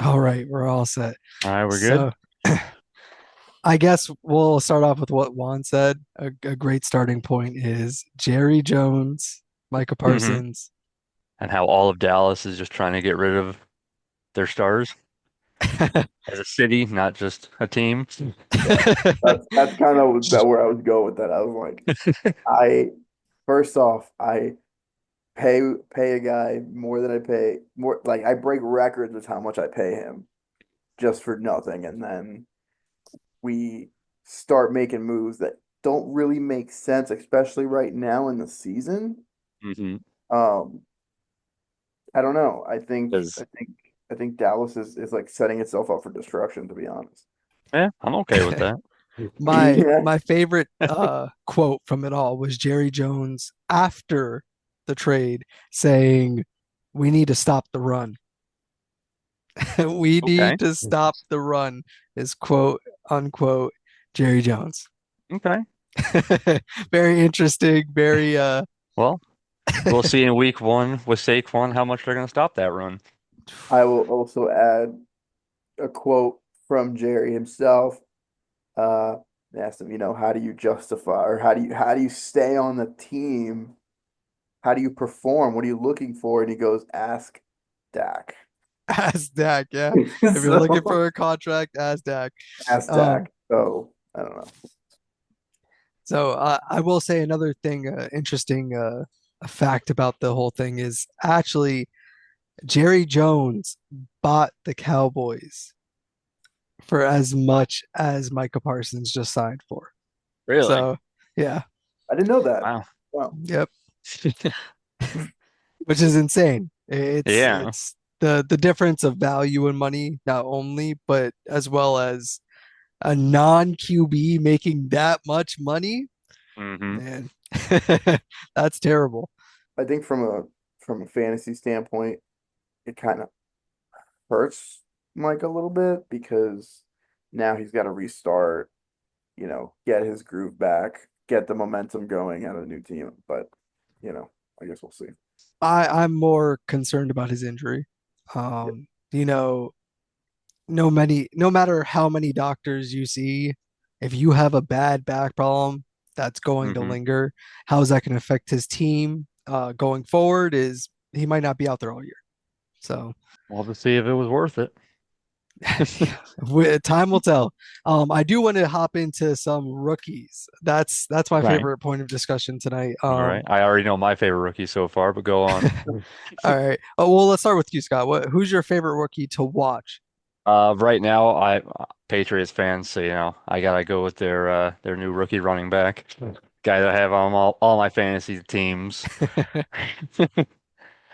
All right, we're all set. All right, we're good. So I guess we'll start off with what Juan said. A great starting point is Jerry Jones, Micah hmm Parsons. And how all of Dallas is just trying to get rid of their stars as a city, not just a team. Yeah, that's kind of that where I was going with that. I was like, I first off, I pay a guy more than I pay more. Like I break records with how much I pay him just for nothing, and then we start making moves that don't really make sense, especially right now in the season. hmm Um, I don't know. Because I think Dallas is like setting itself up for destruction, to be honest. yeah, I'm okay with that. My Yeah. my favorite quote from it all was Jerry Jones after the trade saying, "We need to stop the run. We Okay, need to stop the run," is quote unquote Jerry Jones. okay. Very interesting, very Well, we'll see in week one with Saquon how much they're going to stop that run. I will also add a quote from Jerry himself. They asked him, how do you justify or how do you stay on the team? How do you perform? What are you looking for? And he goes, ask Dak. as Dak, yeah. If you're looking So for a contract, as Dak. ask Um, Dak. So I don't know. so I will say another thing, interesting a fact about the whole thing is actually Jerry Jones bought the Cowboys for as much as Micah Parsons just signed for. Really? So yeah, I didn't know that. Wow. Wow. yep, which is insane. Yeah. It's the difference of value and money, not only, but as well as a non QB making that much money, hmm man, that's terrible. I think from a fantasy standpoint, it kind of hurts Mike a little bit because now he's got to restart, get his groove back, get the momentum going at a new team. But, you know, I guess we'll see. I'm more concerned about his injury. Yeah. You know, no matter how many doctors you see, if you have a bad back problem that's going to hmm linger, how is that going to affect his team going forward? Is he might not be out there all year. So We'll have to see if it was worth it. time will tell. I do want to hop into some rookies. That's my Right. favorite point of discussion tonight. All right. I already know my favorite rookie so far, but go on. All right. Oh, well, let's start with you, Scott. Who's your favorite rookie to watch? Right now, I Patriots fans, so I gotta go with their new rookie running back, guy that I have on all my fantasy teams.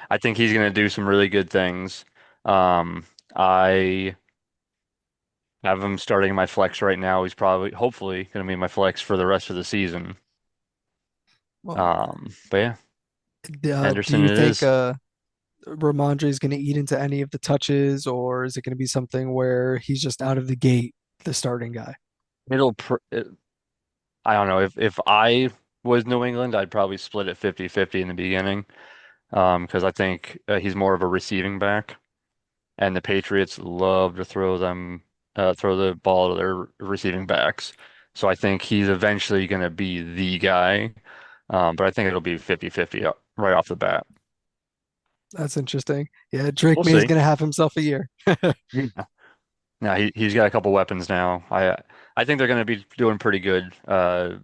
I think he's gonna do some really good things. I have him starting my flex right now. He's probably, hopefully, gonna be my flex for the rest of the season. Well, But yeah, do Henderson you it think is. Ramondre is going to eat into any of the touches, or is it going to be something where he's just out of the gate, the starting guy? It'll, pr it, I don't know if I was New England, I'd probably split it 50-50 in the beginning. Because I think he's more of a receiving back, and the Patriots love to throw the ball to their receiving backs. So I think he's eventually going to be the guy, but I think it'll be 50-50 right off the bat. That's interesting. Yeah, Drake We'll May is see. going to have himself a year. Yeah. Now he's got a couple weapons now. I think they're going to be doing pretty good in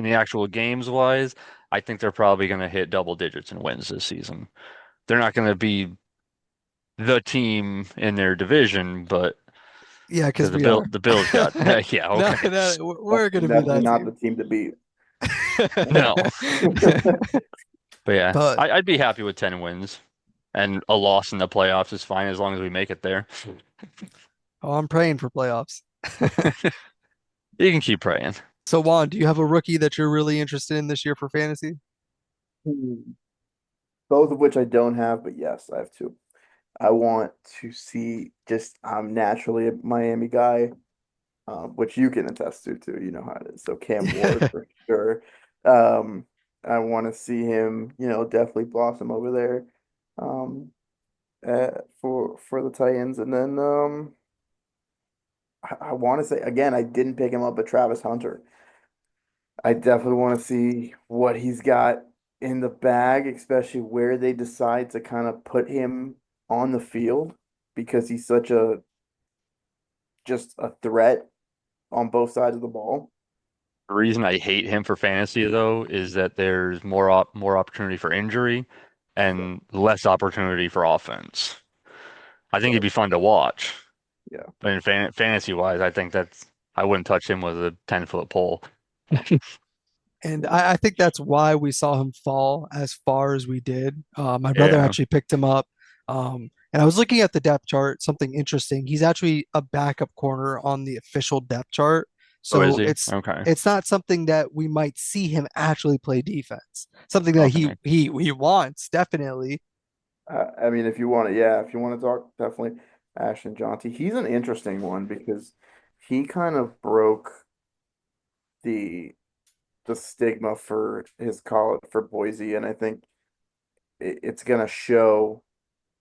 the actual games wise. I think they're probably going to hit double digits in wins this season. They're not going to be the team in their division, but Yeah, because because we are. The Bills got yeah, No, okay. no, we're going Definitely, to be definitely that not the team. team to beat. No. But yeah, But I'd be happy with 10 wins. And a loss in the playoffs is fine as long as we make it there. oh, I'm praying for playoffs. You can keep praying. So, Juan, do you have a rookie that you're really interested in this year for fantasy? Both of which I don't have, but yes, I have two. I want to see just I'm naturally a Miami guy, which you can attest to too. You know how it is. So Cam Ward for sure. Um, I want to see him, definitely blossom over there. Um, for the Titans, and then I want to say again, I didn't pick him up, but Travis Hunter. I definitely want to see what he's got in the bag, especially where they decide to kind of put him on the field because he's such a just a threat on both sides of the ball. The reason I hate him for fantasy though is that there's more opportunity for injury and less opportunity for offense. I think he'd So be fun to watch, yeah. but in fantasy wise, I think I wouldn't touch him with a 10-foot pole. And I think that's why we saw him fall as far as we did. My brother Yeah. actually picked him up. And I was looking at the depth chart, something interesting. He's actually a backup corner on the official depth chart. Oh, is So he? it's Okay. it's not something that we might see him actually play defense. Something that he Okay. he he wants, definitely. I mean, if you want to, yeah, if you want to talk, definitely Ashton Jonty. He's an interesting one because he kind of broke the the stigma for his college for Boise, and I think it's gonna show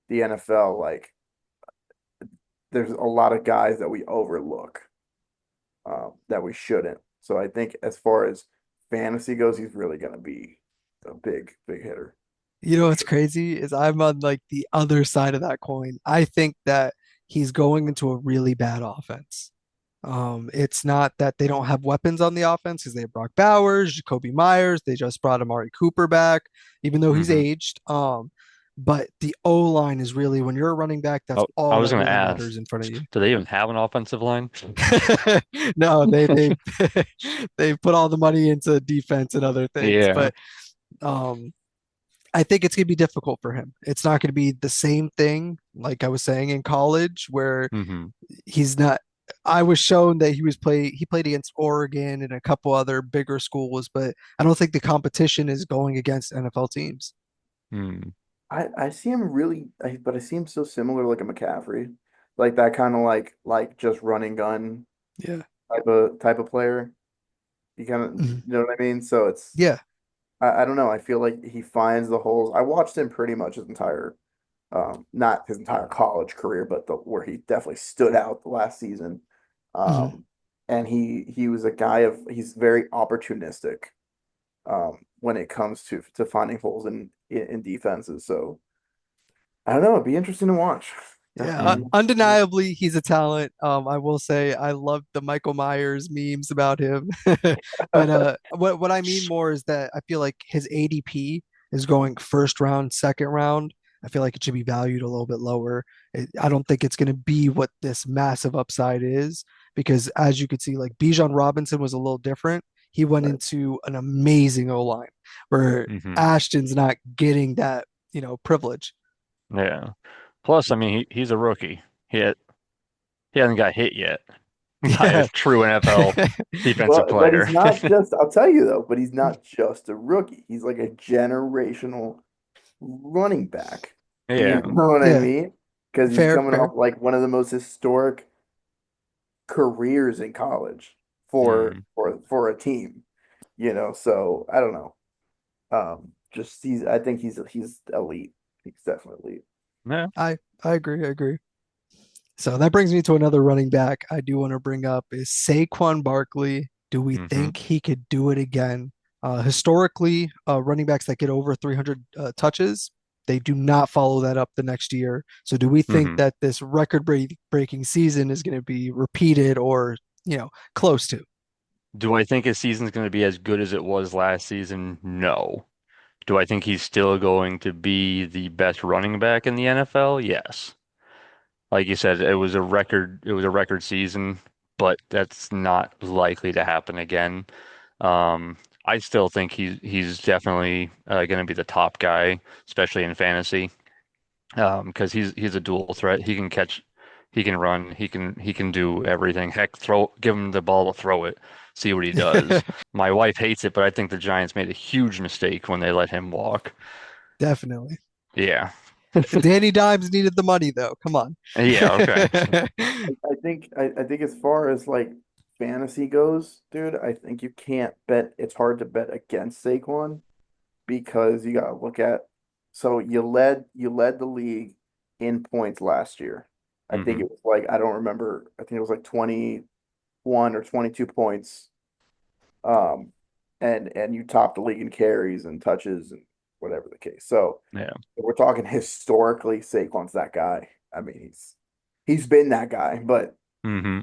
the NFL like there's a lot of guys that we overlook that we shouldn't. So I think as far as fantasy goes, he's really gonna be a big hitter You know for what's sure. crazy is I'm on like the other side of that coin. I think that he's going into a really bad offense. It's not that they don't have weapons on the offense because they have Brock Bowers, Jacoby Myers. They just brought Amari Cooper back, even though he's Hmm. aged. But the O line is really when you're a running back, that's Oh, I all was that gonna really ask, matters in front of you. do they even have an offensive line? No, they they put all the money into defense and other things, Yeah. but um, I think it's going to be difficult for him. It's not going to be the same thing like I was saying in college where Hmm. he's not. I was shown that he played against Oregon and a couple other bigger schools, but I don't think the competition is going against NFL teams. Hmm. I see him really, but I see him so similar like a McCaffrey, like that kind of like just running gun Yeah. type of player. You kind of, you Mhm. know what I mean? So it's Yeah. I don't know. I feel like he finds the holes. I watched him pretty much his entire, not his entire college career, but the where he definitely stood out the last season. Mhm. Um, and he was a guy of he's very opportunistic when it comes to finding holes in defenses. So I don't know. It'd be interesting to watch. Yeah, Definitely. undeniably, he's a talent. I will say I love the Michael Myers memes about him. But what I mean more is that I feel like his ADP is going first round, second round. I feel like it should be valued a little bit lower. I don't think it's going to be what this massive upside is because, as you could see, like Bijan Robinson was a little different. He went Right. into an amazing O line where Hmm. Ashton's not getting that, privilege. Yeah. Plus, I mean, he's a rookie. He had, he hasn't got hit yet by a Yeah. true NFL defensive But he's player. not just, I'll tell you though, but he's not just a rookie. He's like a generational running back. You Yeah. know what I Yeah. mean? Because he's Fair, coming fair. off like one of the most historic careers in college Mm. for a team, So I don't know. Just I think he's elite. He's definitely elite. Yeah. I agree. I agree. So that brings me to another running back I do want to bring up is Saquon Barkley. Do we Hmm. think he could do it again? Historically, running backs that get over 300 touches, they do not follow that up the next year. So do we think Hmm. that this record breaking season is going to be repeated or, close to? Do I think his season's going to be as good as it was last season? No. Do I think he's still going to be the best running back in the NFL? Yes. Like you said, it was a record season, but that's not likely to happen again. Um, I still think he's definitely going to be the top guy, especially in fantasy, because he's a dual threat. He can catch, he can run, he can do everything. Heck, give him the ball to throw it, see what he does. My wife hates it, but I think the Giants made a huge mistake when they let him walk. Definitely. Yeah. Danny Dimes needed the money though. Come on. Yeah, okay. I think as far as like fantasy goes, dude, I think you can't bet. It's hard to bet against Saquon because you gotta look at. So you led the league in points last year. I think Hmm. it was like, I don't remember. I think it was like 21 or 22 points. Um, and you topped the league in carries and touches and whatever the case. So Yeah. if we're talking historically, Saquon's that guy. I mean, he's been that guy, but Hmm.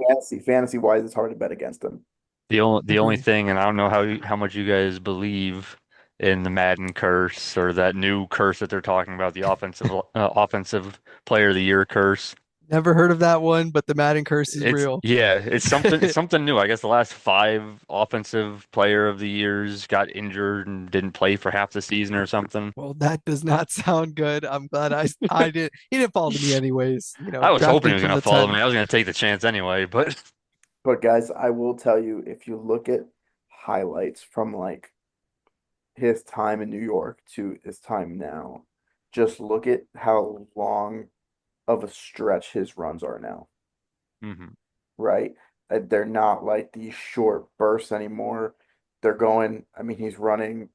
fantasy wise, it's hard to bet against him. The only Agree. thing, and I don't know how much you guys believe in the Madden curse or that new curse that they're talking about, the offensive player of the year curse. Never heard of that one, but the Madden curse is It's real. yeah, it's something new. I guess the last five offensive player of the years got injured and didn't play for half the season or something. Well, that does not sound good. I'm glad I did. He didn't fall to me anyways. I was hoping he Drafting was from gonna the follow me. 10. I was gonna take the chance anyway, but But guys, I will tell you, if you look at highlights from like his time in New York to his time now, just look at how long of a stretch his runs are now, hmm. right? They're not like these short bursts anymore. They're going, I mean, he's running,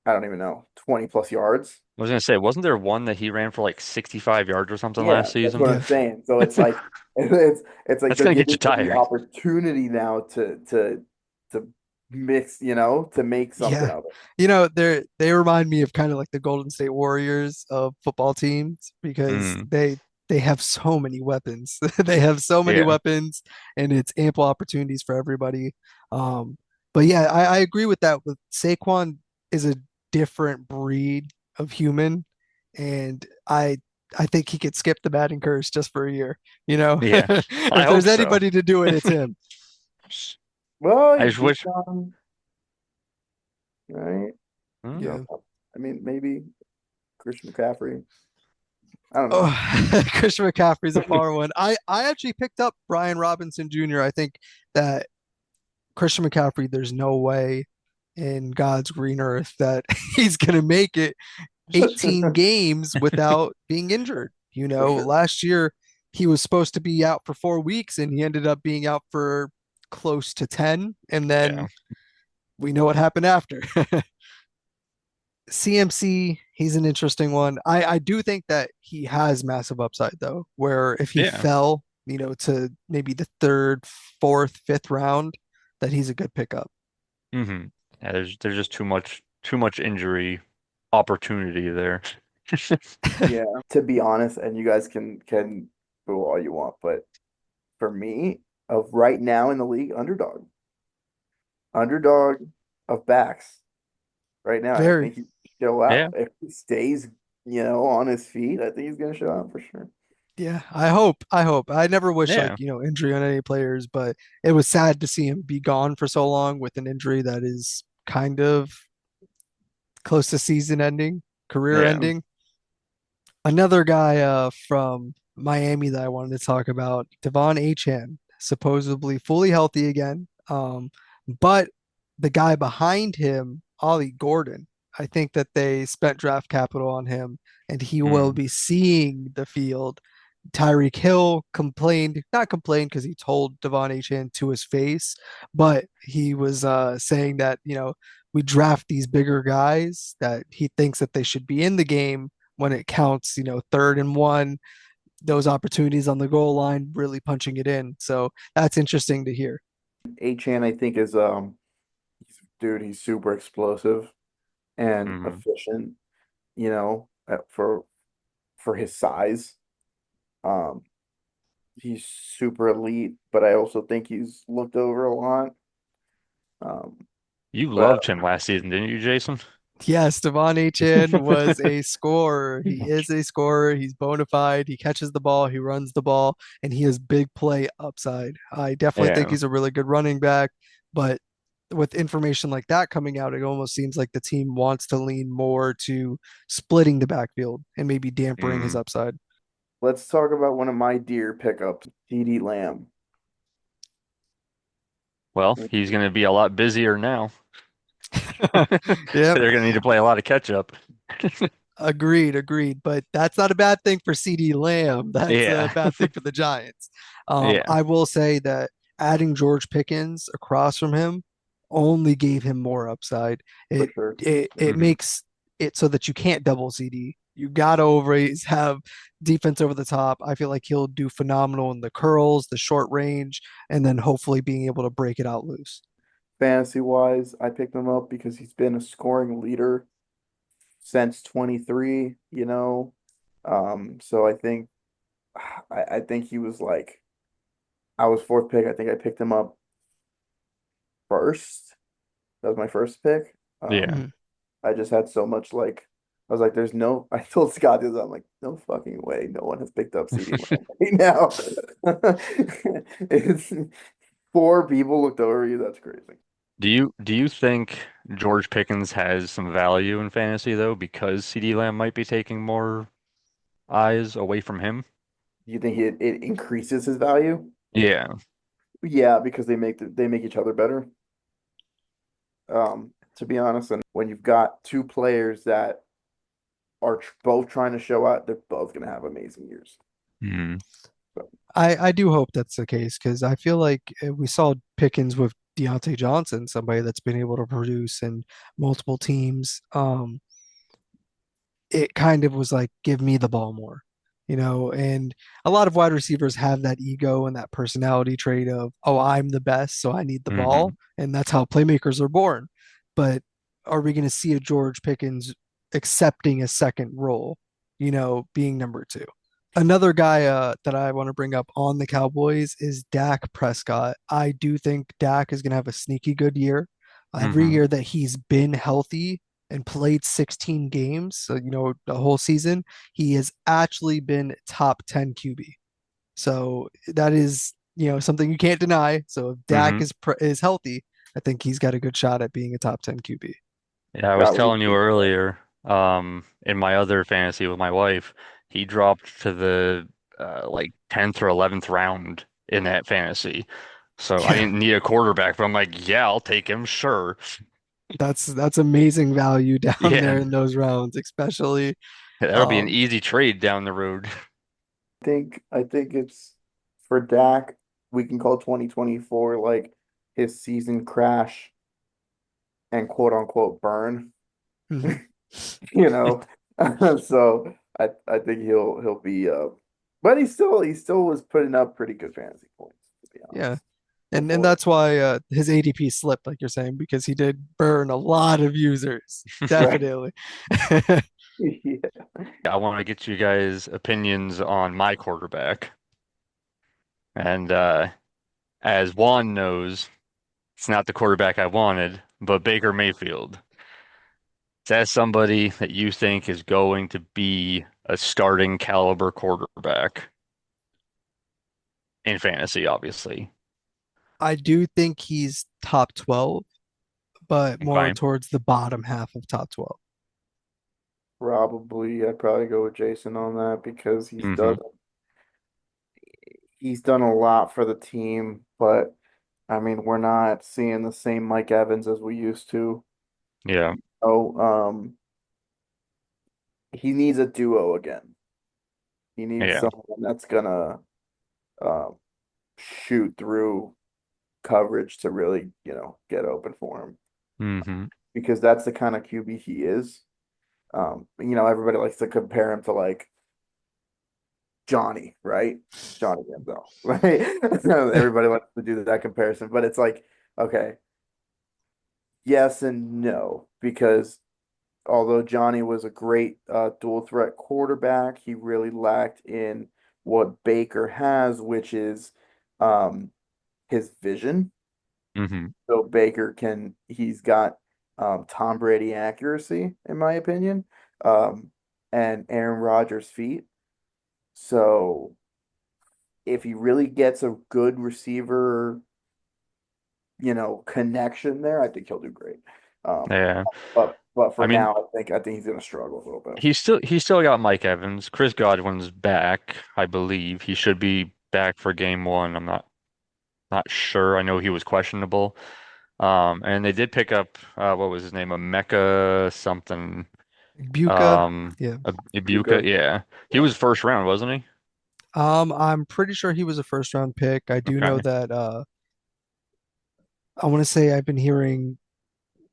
I don't even know, 20 plus yards. I was gonna say, wasn't there one that he ran for like 65 yards or something Yeah, last that's season? what Yeah. I'm saying. So it's like it's like That's they're gonna get you giving him the tired. opportunity now to mix, to make something Yeah. of it. They remind me of kind of like the Golden State Warriors of football teams because Mm, they have so many weapons. They have so many yeah, weapons and it's ample opportunities for everybody. Um, but yeah, I agree with that. With Saquon is a different breed of human, and I think he could skip the batting curse just for a year. yeah. I If hope there's so. anybody to do it, it's him. Well, I you just keep wish. on, right? Hmm, You Yeah. know, I mean, maybe Christian McCaffrey. I don't Oh, know. Christian McCaffrey's a far one. I actually picked up Brian Robinson Jr. I think that Christian McCaffrey, there's no way in God's green earth that he's gonna make it 18 games without being injured. For sure. Last year he was supposed to be out for 4 weeks and he ended up being out for close to 10. And yeah, then we know what happened after. CMC, he's an interesting one. I do think that he has massive upside though, where if he yeah. fell, to maybe the third, fourth, fifth round, that he's a good pickup. Hmm. Yeah, there's just too much injury opportunity there. Yeah. To be honest, and you guys can boo all you want, but for me, of right now in the league, underdog of backs right now. I Very, think he show out Yeah, if he stays, on his feet. I think he's gonna show out for sure. yeah. I hope. I never wish like, yeah. injury on any players, but it was sad to see him be gone for so long with an injury that is kind of close to season ending, career Yeah. ending. Another guy from Miami that I wanted to talk about, Devon Achane, supposedly fully healthy again. But the guy behind him, Ollie Gordon, I think that they spent draft capital on him and he will Mm. be seeing the field. Tyreek Hill complained, not complained because he told Devon Achane to his face, but he was saying that, we draft these bigger guys that he thinks that they should be in the game when it counts, third and one, those opportunities on the goal line, really punching it in. So that's interesting to hear. Achan, I think is dude, he's super explosive and Hmm. efficient, for his size. Um, he's super elite, but I also think he's looked over a lot. Um, You but loved him last season, didn't you, Jason? Yes, Devon Achan was a scorer. He is a scorer. He's bona fide. He catches the ball, he runs the ball, and he has big play upside. I definitely think Yeah. he's a really good running back, but with information like that coming out, it almost seems like the team wants to lean more to splitting the backfield and maybe dampering his Mm. upside. let's talk about one of my dear pickups, CD Lamb. Well, he's going to be a lot busier now. Yep. They're going to need to play a lot of catch up. Agreed, agreed. But that's not a bad thing for CD Lamb. That's a Yeah. bad thing for the Giants. Yeah. I will say that adding George Pickens across from him only gave him more upside. For It sure. it Hmm. makes it so that you can't double CD. You gotta always have defense over the top. I feel like he'll do phenomenal in the curls, the short range, and then hopefully being able to break it out loose. Fantasy wise, I picked him up because he's been a scoring leader since 23, you know. So I think he was like I was fourth pick. I think I picked him up first. That was my first pick. Yeah. Mhm. I just had so much like I was like, there's no I told Scott this, I'm like, no fucking way. No one has picked up CD Lamb right now. It's four people looked over you. That's crazy. Do you think George Pickens has some value in fantasy though, because CeeDee Lamb might be taking more eyes away from him? Do you think it increases his value? Yeah. Yeah, because they make each other better. To be honest, and when you've got two players that are both trying to show out, they're both gonna have amazing years. Hmm. So, I do hope that's the case because I feel like we saw Pickens with Deontay Johnson, somebody that's been able to produce in multiple teams. It kind of was like, give me the ball more, and a lot of wide receivers have that ego and that personality trait of, oh, I'm the best, so I need the ball. Hmm. And that's how playmakers are born. But are we going to see a George Pickens accepting a second role, being number two? Another guy that I want to bring up on the Cowboys is Dak Prescott. I do think Dak is going to have a sneaky good year. Every Hmm. year that he's been healthy and played 16 games, so the whole season, he has actually been top 10 QB. So that is, something you can't deny. So if Dak Hmm. is healthy, I think he's got a good shot at being a top 10 QB. Yeah, I was got telling you weekly. earlier, in my other fantasy with my wife, he dropped to the like 10th or 11th round in that fantasy. So I Yeah, didn't need a quarterback, but I'm like, yeah, I'll take him, sure. that's amazing value down there Yeah, in those rounds, especially. that'll be an Um, easy trade down the road. I think it's for Dak, we can call 2024 like his season crash and quote unquote burn, mhm. you know. So I think he'll be but he still was putting up pretty good fantasy points, to be Yeah. honest. And Before. that's why his ADP slipped, like you're saying, because he did burn a lot of users. Right. Definitely. Yeah. I want to get you guys' opinions on my quarterback. And as Juan knows, it's not the quarterback I wanted, but Baker Mayfield. Is that somebody that you think is going to be a starting caliber quarterback in fantasy, obviously? I do think he's top 12, but more Okay. towards the bottom half of top 12. Probably I'd probably go with Jason on that because Hmm. he's done a lot for the team, but I mean we're not seeing the same Mike Evans as we used to. Yeah. Oh, he needs a duo again. He needs Yeah. someone that's gonna um shoot through coverage to really, get open for him Hmm. because that's the kind of QB he is. Everybody likes to compare him to like Johnny, right? Johnny Manziel, right? Everybody likes to do that comparison, but it's like, okay, yes and no, because although Johnny was a great dual threat quarterback, he really lacked in what Baker has, which is um, his vision. Hmm. So he's got Tom Brady accuracy, in my opinion, um, and Aaron Rodgers' feet. So if he really gets a good receiver, connection there, I think he'll do great. Um, Yeah. but I for mean, now, I think he's gonna struggle a little bit. he's still got Mike Evans. Chris Godwin's back, I believe. He should be back for game one. I'm not sure. I know he was questionable. And they did pick up what was his name? A Mecca something. Buka, yeah. Ibuka. Luka, Yeah. He yeah, was first round, wasn't he? I'm pretty sure he was a first round pick. I do know Okay. that I want to say I've been hearing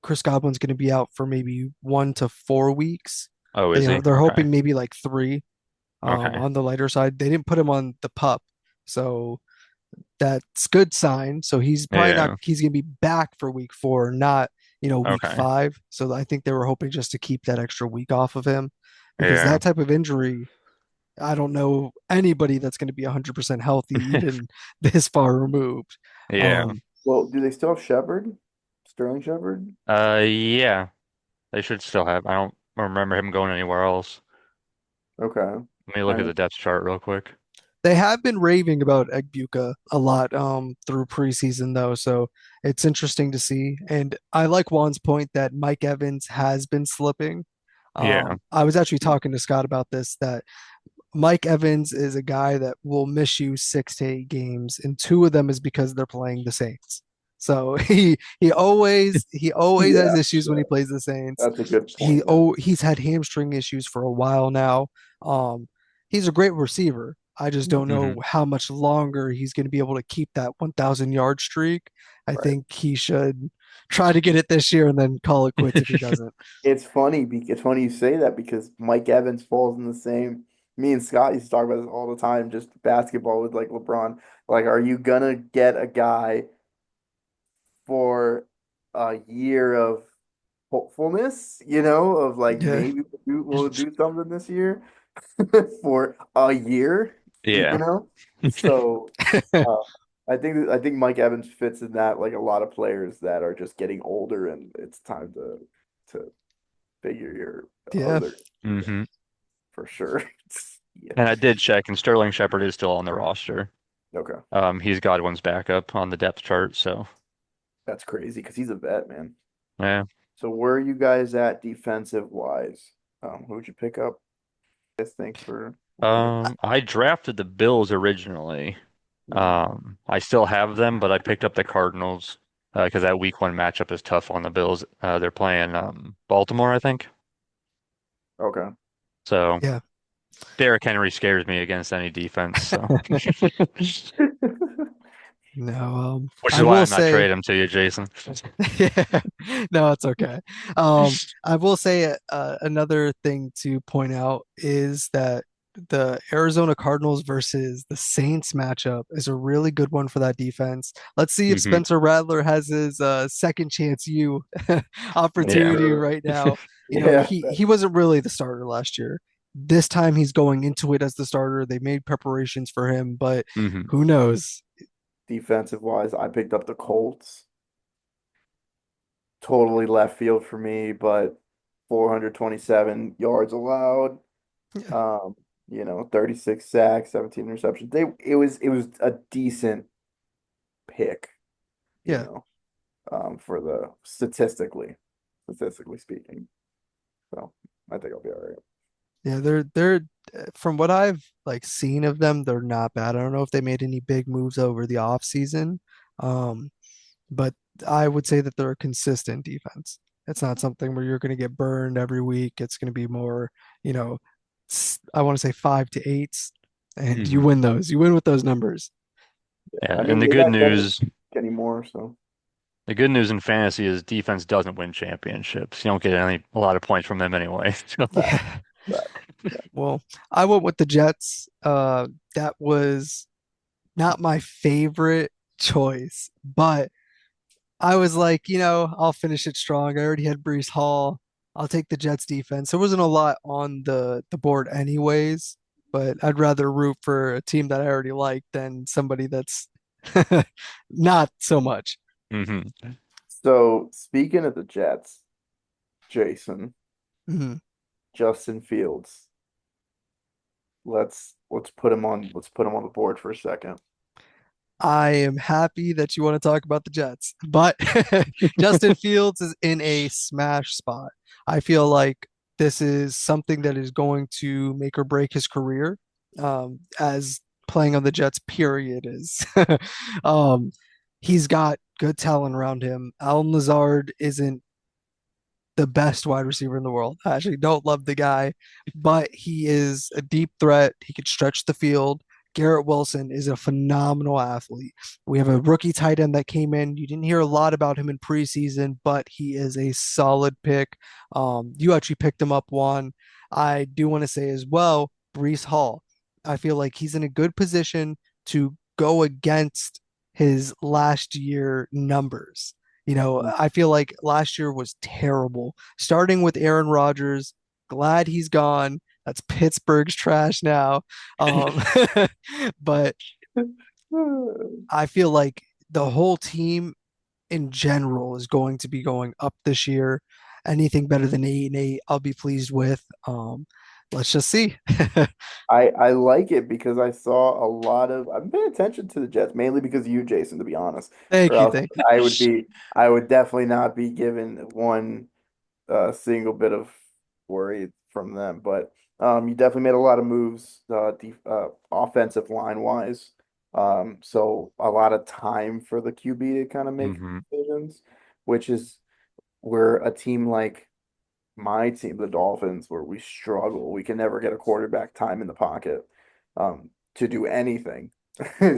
Chris Godwin's going to be out for maybe 1 to 4 weeks. Oh, is he? They're Okay. hoping maybe like three Okay. on the lighter side. They didn't put him on the pup, so that's good sign. So he's probably not Yeah. he's gonna be back for week four, not week Okay. five. So I think they were hoping just to keep that extra week off of him because Yeah. that type of injury, I don't know anybody that's going to be 100% healthy even this far removed. Yeah. Um, Well, do they still have Shepard? Sterling Shepard? Yeah. They should still have. I don't remember him going anywhere else. Okay. Let me look I at mean, the depth chart real quick. they have been raving about Egbuka a lot through preseason though, so it's interesting to see. And I like Juan's point that Mike Evans has been slipping. Yeah. I was actually talking to Scott about this that Mike Evans is a guy that will miss you 6 to 8 games, and two of them is because they're playing the Saints. So he always has yeah, issues when yeah, he plays the Saints. that's a good point. Yeah. He's had hamstring issues for a while now. Um, he's a great receiver. I just don't know Hmm. how much longer he's going to be able to keep that 1,000 yard streak. I Right. think he should try to get it this year and then call it quits if he doesn't. It's funny you say that because Mike Evans falls in the same. Me and Scott used to talk about this all the time, just basketball with like LeBron. Like, are you gonna get a guy for a year of hopefulness, of like Yeah, maybe we'll do something this year for a year, you Yeah. know? So uh, I think Mike Evans fits in that like a lot of players that are just getting older and it's time to figure your yeah, other Hmm. for sure. Yeah. And I did check, and Sterling Shepard is still on the roster. Okay. He's Godwin's backup on the depth chart, so That's crazy because he's a vet, man. yeah. So where are you guys at defensive wise? Who'd you pick up? This thing for the I drafted the Bills originally. Mhm. I still have them, but I picked up the Cardinals because that week one matchup is tough on the Bills. They're playing Baltimore, I think. Okay. So yeah. Derrick Henry scares me against any defense. So, No, which I is why will I'm not say, trading him to you, Jason. yeah, no, it's okay. I will say another thing to point out is that the Arizona Cardinals versus the Saints matchup is a really good one for that defense. Let's see if Hmm. Spencer Rattler has his second chance you Yeah. opportunity right now. Yeah. He wasn't really the starter last year. This time he's going into it as the starter. They made preparations for him, but Hmm. who knows? Defensive wise, I picked up the Colts. Totally left field for me, but 427 yards allowed. Yeah, Um, 36 sacks, 17 interceptions. It was a decent pick, you yeah. know, for the statistically speaking. So I think I'll be all right. Yeah, they're from what I've like seen of them, they're not bad. I don't know if they made any big moves over the off season, but I would say that they're a consistent defense. It's not something where you're going to get burned every week. It's going to be more, you know, I want to say 5 to 8s, and you Hmm. win those. You win with those numbers. Yeah, Yeah. I And mean they got Kenny Moore, so the good news in fantasy is defense doesn't win championships. You don't get a lot of points from them anyway. So, Yeah. that, yeah. Well, I went with the Jets. That was not my favorite choice, but I was like, I'll finish it strong. I already had Brees Hall. I'll take the Jets defense. There wasn't a lot on the board anyways, but I'd rather root for a team that I already like than somebody that's not so much. hmm. So speaking of the Jets, Jason, Mhm. Justin Fields. Let's put him on the board for a second. I am happy that you want to talk about the Jets, but Justin Fields is in a smash spot. I feel like this is something that is going to make or break his career, as playing on the Jets, period, is. um, he's got good talent around him. Alan Lazard isn't the best wide receiver in the world. I actually don't love the guy, but he is a deep threat. He could stretch the field. Garrett Wilson is a phenomenal athlete. We have a rookie tight end that came in. You didn't hear a lot about him in preseason, but he is a solid pick. You actually picked him up one. I do want to say as well, Brees Hall. I feel like he's in a good position to go against his last year numbers. I feel like last year was terrible. Starting with Aaron Rodgers, glad he's gone. That's Pittsburgh's trash now. Um, but I feel like the whole team in general is going to be going up this year. Anything better than 8-8, I'll be pleased with. Let's just see. I like it because I saw a lot of I've been paying attention to the Jets mainly because of you, Jason, to be honest. Or Thank you, else thank I would definitely not be given one single bit of worry from them. But you definitely made a lot of moves offensive line wise. So a lot of time for the QB to kind of make Hmm. decisions, which is where a team like my team, the Dolphins, where we struggle. We can never get a quarterback time in the pocket to do anything.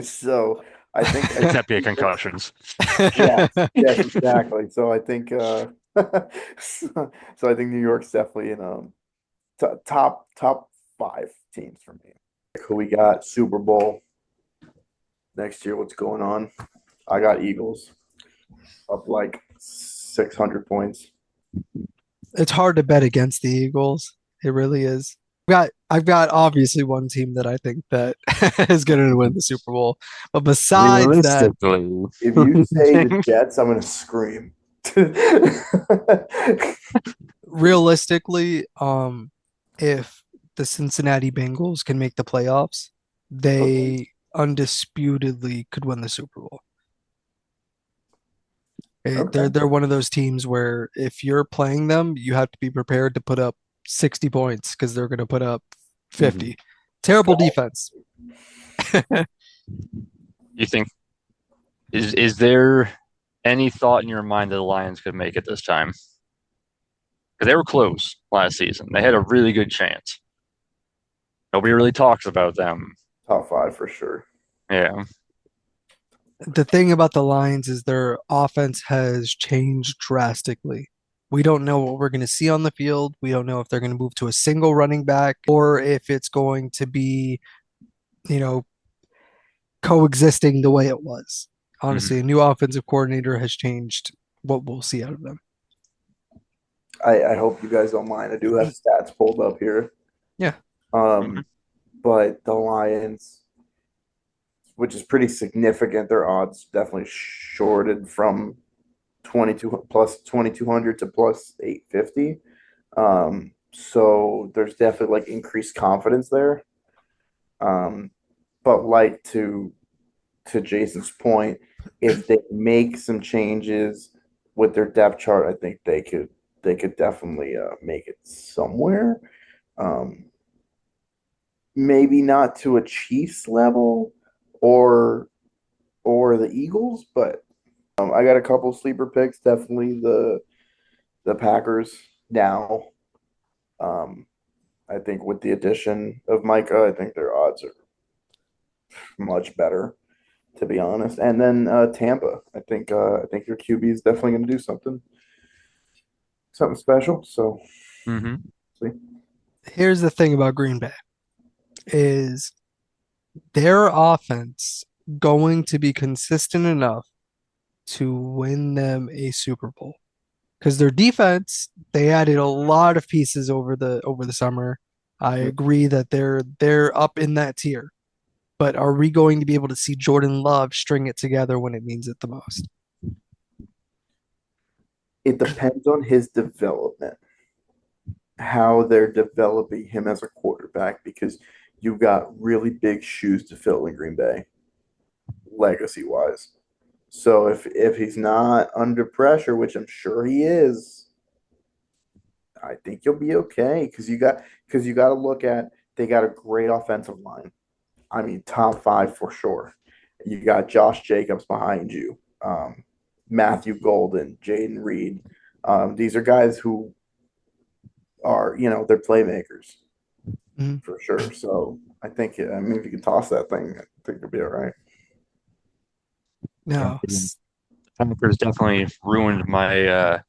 So I think I think Except be New York's concussions. yes, yes, exactly. So I think so I think New York's definitely in top five teams for me. Who we got Super Bowl next year? What's going on? I got Eagles up like 600 points. It's hard to bet against the Eagles. It really is. I've got obviously one team that I think that is going to win the Super Bowl. But besides that, Realistically. If you say the Jets, I'm gonna scream. realistically, if the Cincinnati Bengals can make the playoffs, Okay. they undisputedly could win the Super Bowl. They're Okay. they're one of those teams where if you're playing them, you have to be prepared to put up 60 points because they're going to put up Mhm. 50. Terrible defense. You think is there any thought in your mind that the Lions could make it this time? Because they were close last season. They had a really good chance. Nobody really talks about them. Top five for sure. Yeah. The thing about the Lions is their offense has changed drastically. We don't know what we're going to see on the field. We don't know if they're going to move to a single running back or if it's going to be, you know, coexisting the way it was. Hmm. Honestly, a new offensive coordinator has changed what we'll see out of them. I hope you guys don't mind. I do have stats pulled up here. Yeah. Um, but the Lions, which is pretty significant, their odds definitely shorted from 22 plus 2200 to plus 850. So there's definitely like increased confidence there. Um, but like to Jason's point, if they make some changes with their depth chart, I think they could definitely make it somewhere. Um, maybe not to a Chiefs level or the Eagles, but I got a couple sleeper picks. Definitely the Packers now. Um, I think with the addition of Micah, I think their odds are much better, to be honest. And then Tampa, I think your QB is definitely going to do something special. So Hmm. see. Here's the thing about Green Bay is their offense going to be consistent enough to win them a Super Bowl? Because their defense, they added a lot of pieces over the summer. I agree that they're up in that tier. But are we going to be able to see Jordan Love string it together when it means it the most? It depends on his development, how they're developing him as a quarterback, because you've got really big shoes to fill in Green Bay, legacy wise. So if he's not under pressure, which I'm sure he is, I think you'll be okay because you got to look at they got a great offensive line. I mean, top five for sure. You got Josh Jacobs behind you, Matthew Golden, Jaden Reed. These are guys who are, they're playmakers Mhm. for sure. So I mean, if you could toss that thing, I think you'll be all right. Yeah. No, The Packers definitely ruined my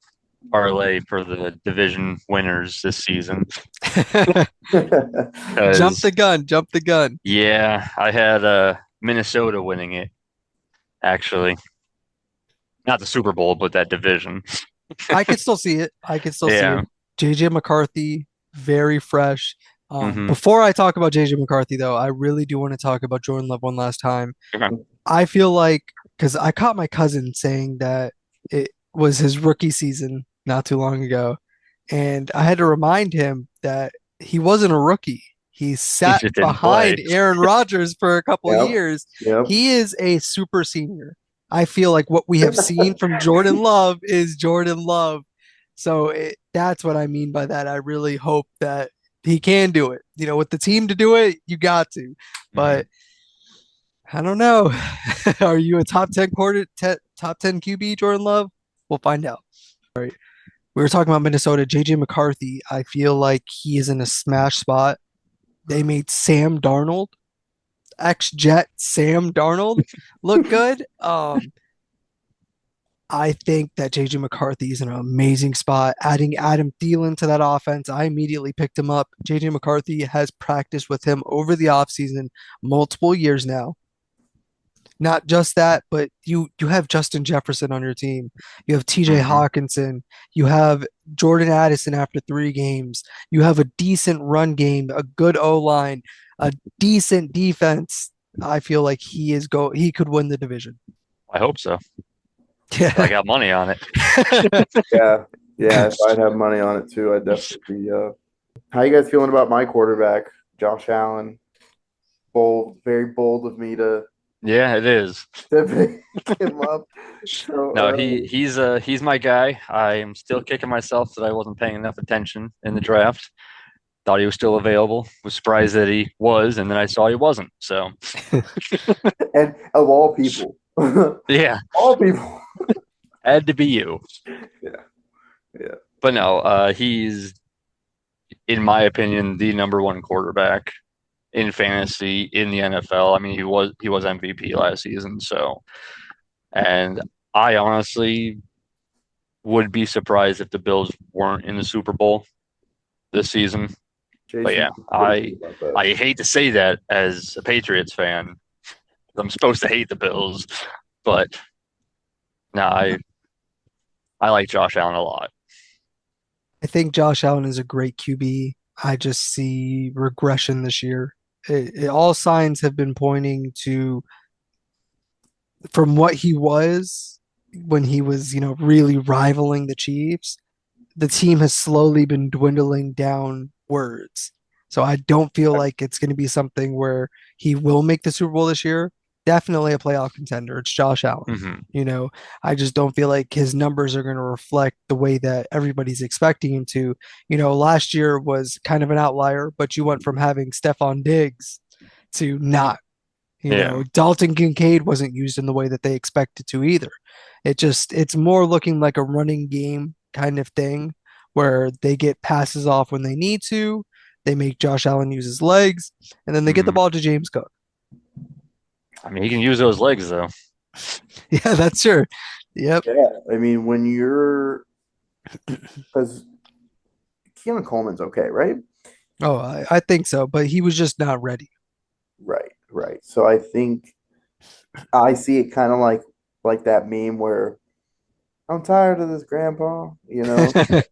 parlay for the division winners this season Jump because the gun, jump the gun. yeah, I had Minnesota winning it actually, not the Super Bowl, but that division. I could still see it. I could still see Yeah. it. JJ McCarthy, very fresh. Hmm. Before I talk about JJ McCarthy, though, I really do want to talk about Jordan Love one last time. Okay. I feel like because I caught my cousin saying that it was his rookie season not too long ago, and I had to remind him that he wasn't a rookie. He He sat just didn't play. behind Aaron Rodgers for a couple of Yep. years. Yep. He is a super senior. I feel like what we have seen from Jordan Love is Jordan Love. So that's what I mean by that. I really hope that he can do it. You know, with the team to do it, you got to. Hmm. But I don't know. Are you a top 10 QB, Jordan Love? We'll find out. We were talking about Minnesota. JJ McCarthy, I feel like he is in a smash spot. They made Sam Darnold, ex-Jet Sam Darnold, look good. I think that JJ McCarthy is in an amazing spot. Adding Adam Thielen to that offense, I immediately picked him up. JJ McCarthy has practiced with him over the offseason multiple years now. Not just that, but you have Justin Jefferson on your team. You have TJ Hmm. Hawkinson. You have Jordan Addison after 3 games. You have a decent run game, a good O line, a decent defense. I feel like he could win the division. I hope so. I Yeah. got money on it. Yeah. Yeah. If I'd have money on it too, I'd definitely be. How you guys feeling about my quarterback, Josh Allen? Bold, very bold of me Yeah, it is. to pick him up so No, early. he's my guy. I am still kicking myself that I wasn't paying enough attention in the draft. Thought he was still available. Was surprised that he was, and then I saw he wasn't. So And of all people, yeah, all people. had to be you. Yeah. Yeah. But no, he's in my opinion the number one quarterback in fantasy in the NFL. I mean, he was MVP last season. So, and I honestly would be surprised if the Bills weren't in the Super Bowl this season. But Jason, yeah, what do you think about that? I hate to say that as a Patriots fan. I'm supposed to hate the Bills, but no, I like Josh Allen a lot. I think Josh Allen is a great QB. I just see regression this year. All signs have been pointing to from what he was when he was, really rivaling the Chiefs. The team has slowly been dwindling downwards. So I don't feel like it's going to be something where he will make the Super Bowl this year. Definitely a playoff contender. It's Josh Allen. Hmm. You know, I just don't feel like his numbers are going to reflect the way that everybody's expecting him to. Last year was kind of an outlier, but you went from having Stephon Diggs to not. Yeah. Dalton Kincaid wasn't used in the way that they expected to either. It's more looking like a running game kind of thing where they get passes off when they need to. They make Josh Allen use his legs, and then they get the Hmm. ball to James Cook. I mean, he can use those legs though. Yeah, that's sure. Yep. Yeah. I mean, when you're, because Keelan Coleman's okay, right? Oh, I think so, but he was just not ready. Right. Right. So I think I see it kind of like that meme where I'm tired of this, Grandpa.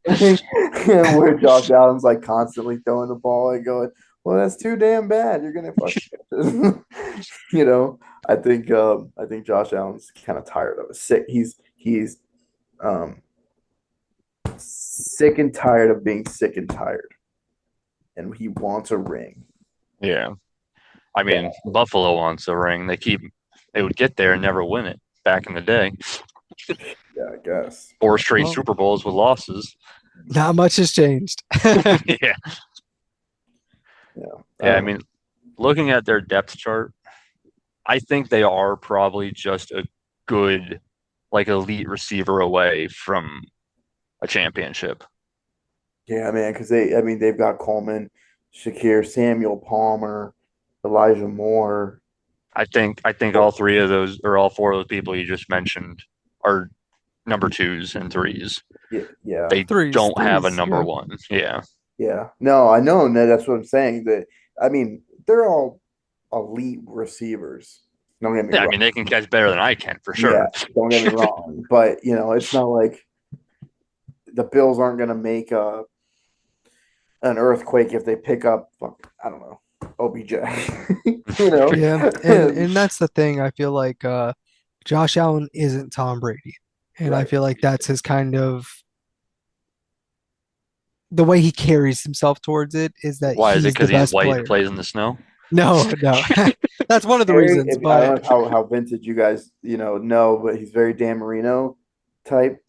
Where Josh Allen's like constantly throwing the ball and going, "Well, that's too damn bad. You're gonna fucking get this." I think Josh Allen's kind of tired of it. Sick. He's um sick and tired of being sick and tired, and he wants a ring. Yeah. I Yeah, mean, Buffalo wants a ring. They would get there and never win it back in the day. yeah, I guess. Four straight Well, Super Bowls with losses. not much has changed. Yeah. Yeah. Yeah. I mean, looking at their depth chart, I think they are probably just a good, like elite receiver away from a championship. Yeah, man, because they've got Coleman, Shakir, Samuel Palmer, Elijah Moore. I think all three of those or all four of those people you just mentioned are number twos and threes. Yeah, yeah, They Threes, don't have a threes. number Yeah. one. Yeah. yeah. No, I know, and that's what I'm saying. That I mean, they're all elite receivers. Don't get me Yeah, I wrong. mean they can catch better than I can for Yeah, sure. don't get me wrong. But it's not like the Bills aren't going to make an earthquake if they pick up, I don't know, OBJ. you know, Yeah, and that's the thing. I feel like Josh Allen isn't Tom Brady, and I right. feel like that's his kind of the way he carries himself towards it is that Why is it he's the because he's best white and player. plays in the snow? No, no, that's one of the Very, reasons. I But don't know how vintage you guys, know, but he's very Dan Marino type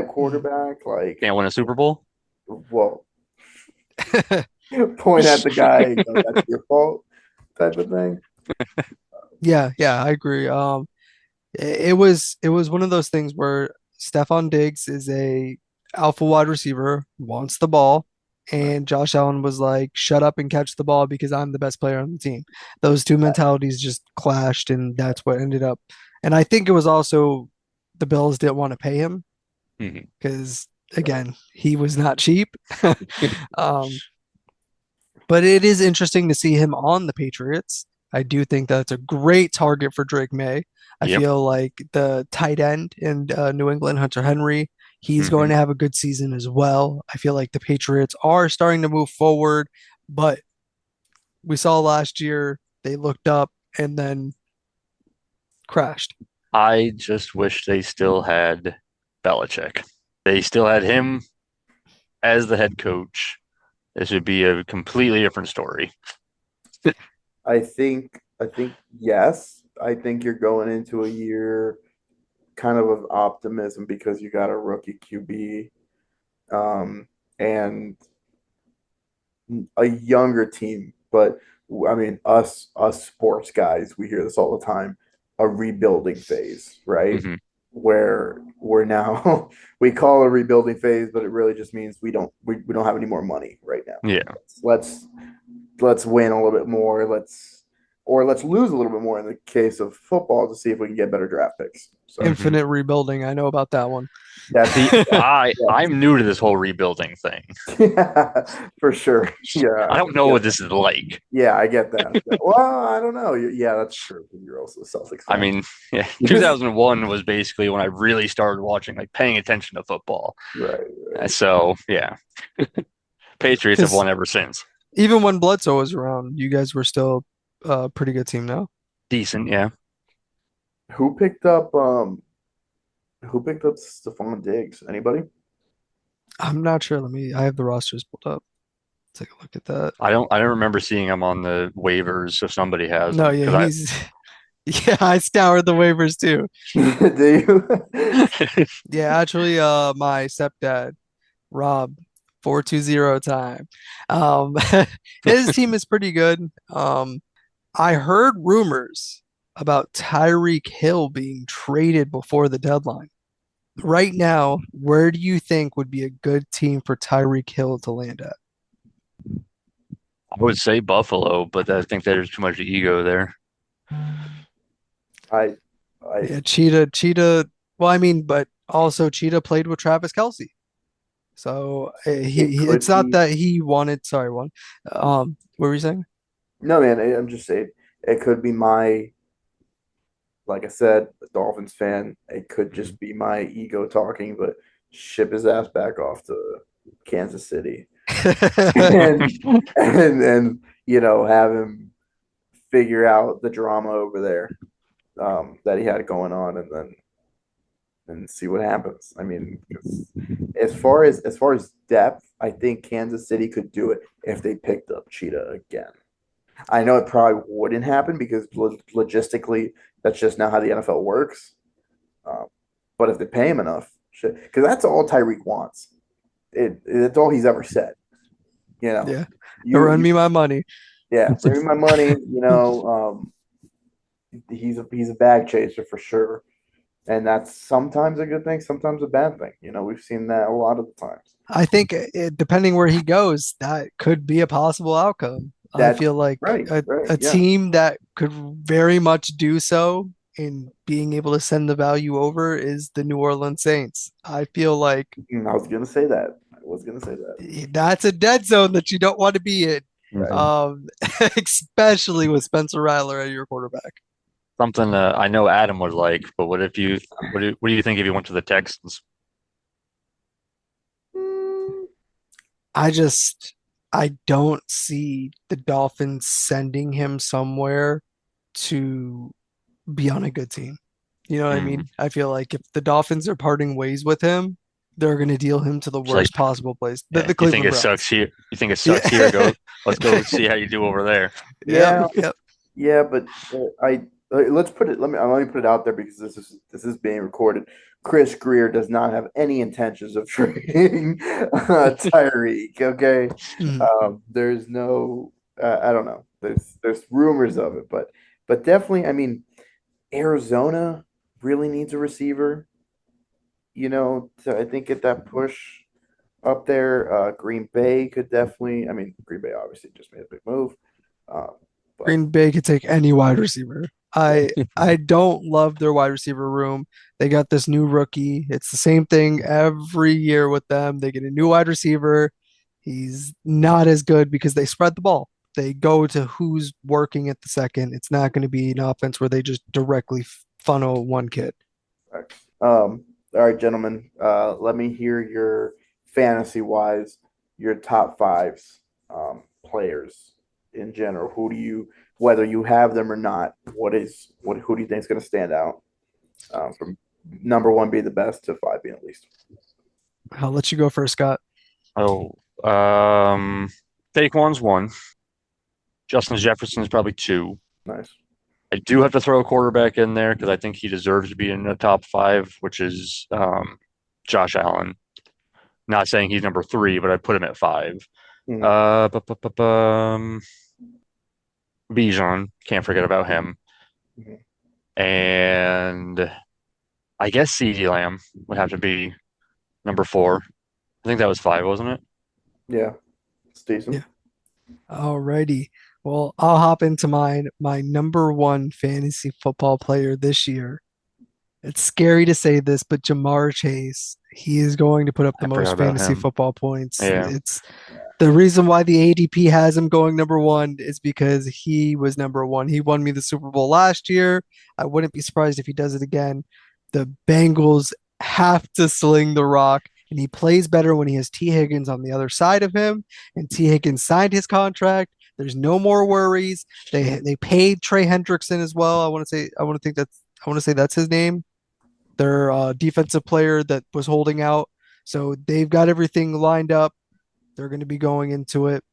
quarterback. Like, Can't win a Super Bowl? well, point at the guy, that's your fault type of thing. yeah, yeah, I agree. It was one of those things where Stephon Diggs is a alpha wide receiver, wants the ball, Right. and Josh Allen was like, "Shut up and catch the ball because I'm the best player on the team." Those two mentalities just clashed, and that's what ended up. And I think it was also the Bills didn't want to pay him Mhm. because again, he was not cheap. Um, but it is interesting to see him on the Patriots. I do think that's a great target for Drake May. I Yep. feel like the tight end in New England, Hunter Henry, he's going Hmm. to have a good season as well. I feel like the Patriots are starting to move forward, but we saw last year they looked up and then crashed. I just wish they still had Belichick. They still had him as the head coach. This would be a completely different story. I think yes. I think you're going into a year kind of optimism because you got a rookie QB, and a younger team. But I mean, us sports guys, we hear this all the time, a rebuilding phase, right? Hmm. Where we're now we call it a rebuilding phase, but it really just means we don't have any more money right now. Yeah. Let's let's win a little bit more. Let's lose a little bit more in the case of football to see if we can get better draft picks. So Hmm. Infinite rebuilding. I know about that one. that's See, I'm new to this whole rebuilding thing. yeah, for sure. I Yeah, don't know yeah, what this is like. yeah. I get that. Well, I don't know. Yeah, that's true. You're also a Celtics I fan. mean, yeah, 2001 was basically when I really started watching, like paying attention to football. Right, right. So, yeah, Patriots have Because won ever since. even when Bledsoe was around, you guys were still a pretty good team now. Decent, yeah. Who picked up Stephon Diggs? Anybody? I'm not sure. I have the rosters pulled up. Take a look at that. I don't remember seeing him on the waivers if somebody has No, him yeah, because he's yeah, I scoured the waivers too. Do you? Yeah, actually, my stepdad, Rob, 420 time. Um, his team is pretty good. I heard rumors about Tyreek Hill being traded before the deadline. Right now, where do you think would be a good team for Tyreek Hill to land at? I would say Buffalo, but I think there's too much ego there. I I Yeah, Cheetah. Well, I mean, but also Cheetah played with Travis Kelce. So it it's could not be that he wanted. Sorry, one. What were you saying? no man. I'm just saying it could be my like I said, a Dolphins fan. It could Mhm. just be my ego talking, but ship his ass back off to Kansas City and have him figure out the drama over there that he had going on, and then see what happens. I mean, as far as depth, I think Kansas City could do it if they picked up Cheetah again. I know it probably wouldn't happen because logistically, that's just not how the NFL works. Um, but if they pay him enough, because that's all Tyreek wants. It's all he's ever said. You know, Yeah, you, run you me my money. yeah, bring me my money. He's a bag chaser for sure, and that's sometimes a good thing, sometimes a bad thing. We've seen that a lot of the times. I think depending where he goes, that could be a possible outcome. I That's feel like right, right, a yeah, team that could very much do so in being able to send the value over is the New Orleans Saints. I feel like I was gonna say that. I was gonna say that. that's a dead zone that you don't want to be in, Right. Mhm. especially with Spencer Rattler at your quarterback. Something I know Adam would like, but what do you think if you went to the Texans? Mm, I just I don't see the Dolphins sending him somewhere to be on a good team. You know what I Mm. mean? I feel like if the Dolphins are parting ways with him, they're going to deal him to the It's like, worst possible place, yeah, the you think Cleveland it sucks Browns. here? You think it sucks here? Yeah. Let's go see how you do over there. Yep, yeah, yep. yeah, but let's put it. Let me put it out there because this is being recorded. Chris Greer does not have any intentions of trading Tyreek. Okay, Mhm. there's no. I don't know. There's rumors of it, but definitely. I mean, Arizona really needs a receiver. To I think get that push up there. Green Bay could definitely. I mean, Green Bay obviously just made a big move, um, but Green Bay could take any wide receiver. yeah, I don't love their wide receiver room. They got this new rookie. It's the same thing every year with them. They get a new wide receiver. He's not as good because they spread the ball. They go to who's working at the second. It's not going to be an offense where they just directly funnel one kid. All right, gentlemen. Let me hear your fantasy wise, your top fives players in general. Whether you have them or not, who do you think is going to stand out from number one being the best to five being at least I'll let you go first, Scott. Oh, um, Saquon's one. Justin Jefferson's probably two. nice? I do have to throw a quarterback in there because I think he deserves to be in the top five, which is Josh Allen. Not saying he's number three, but I put him at five. Mhm. Bijan, can't forget about him. Mhm. And I guess CeeDee Lamb would have to be number four. I think that was five, wasn't it? Yeah, it's decent. Yeah. Alrighty. Well, I'll hop into mine. My number one fantasy football player this year. It's scary to say this, but Jamar Chase, he is going to put up the I forgot most about fantasy him. football points. Yeah, It's the reason why the ADP has him going number one is because he was number one. He won me the Super Bowl last year. I wouldn't be surprised if he does it again. The Bengals have to sling the rock, and he plays better when he has T. Higgins on the other side of him. And T. Higgins signed his contract. There's no more worries. They paid Trey Hendrickson as well. I want to say that's his name, their defensive player that was holding out. So they've got everything lined up. They're going to be going into it.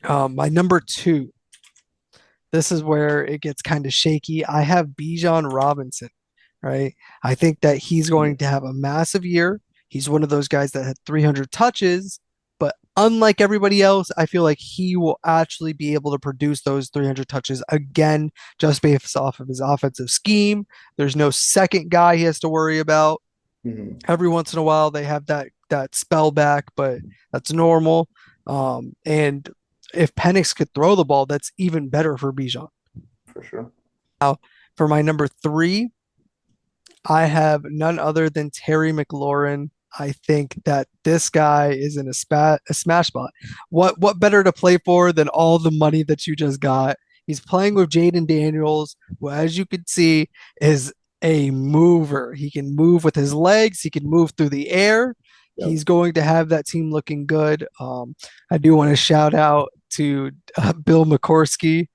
My number two, this is where it gets kind of shaky. I have Bijan Robinson, right? I think that he's going to have a massive year. He's one of those guys that had 300 touches, but unlike everybody else, I feel like he will actually be able to produce those 300 touches again, just based off of his offensive scheme. There's no second guy he has to worry about. Mhm. Every once in a while, they have that spell back, but that's normal. And if Penix could throw the ball, that's even better for Bijan. For sure. Now, for my number three, I have none other than Terry McLaurin. I think that this guy is in a smash spot. What better to play for than all the money that you just got? He's playing with Jaden Daniels, who, as you can see, is a mover. He can move with his legs. He can move through the air. Yep. He's going to have that team looking good. I do want to shout out to Bill McCorsky,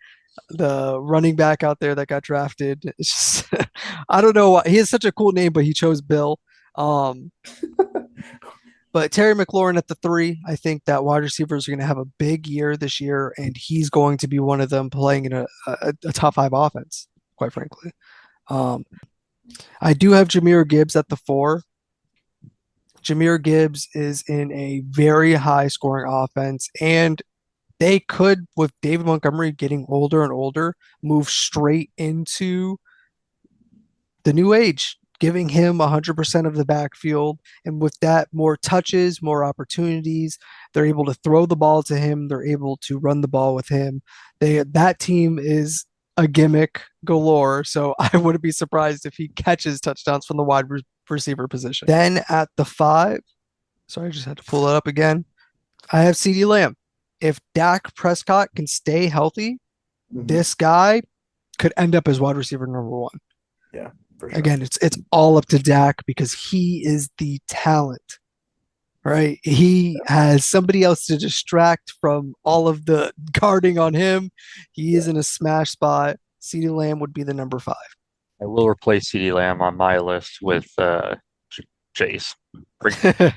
the running back out there that got drafted. It's just, I don't know why he has such a cool name, but he chose Bill. Um, but Terry McLaurin at the three, I think that wide receivers are going to have a big year this year, and he's going to be one of them playing in a top five offense, quite frankly. Um, I do have Jameer Gibbs at the four. Jameer Gibbs is in a very high scoring offense, and they could, with David Montgomery getting older and older, move straight into the new age, giving him 100% of the backfield. And with that, more touches, more opportunities. They're able to throw the ball to him. They're able to run the ball with him. That team is a gimmick galore, so I wouldn't be surprised if he catches touchdowns from the receiver position. Then at the five, sorry, I just had to pull it up again. I have CeeDee Lamb. If Dak Prescott can stay healthy, Mhm. this guy could end up as wide receiver number one. Yeah, for sure. Again, it's all up to Dak because he is the talent, right? He Yeah. has somebody else to distract from all of the guarding on him. He is Yeah. in a smash spot. CeeDee Lamb would be the number five. I will replace CeeDee Lamb on my list with Chase.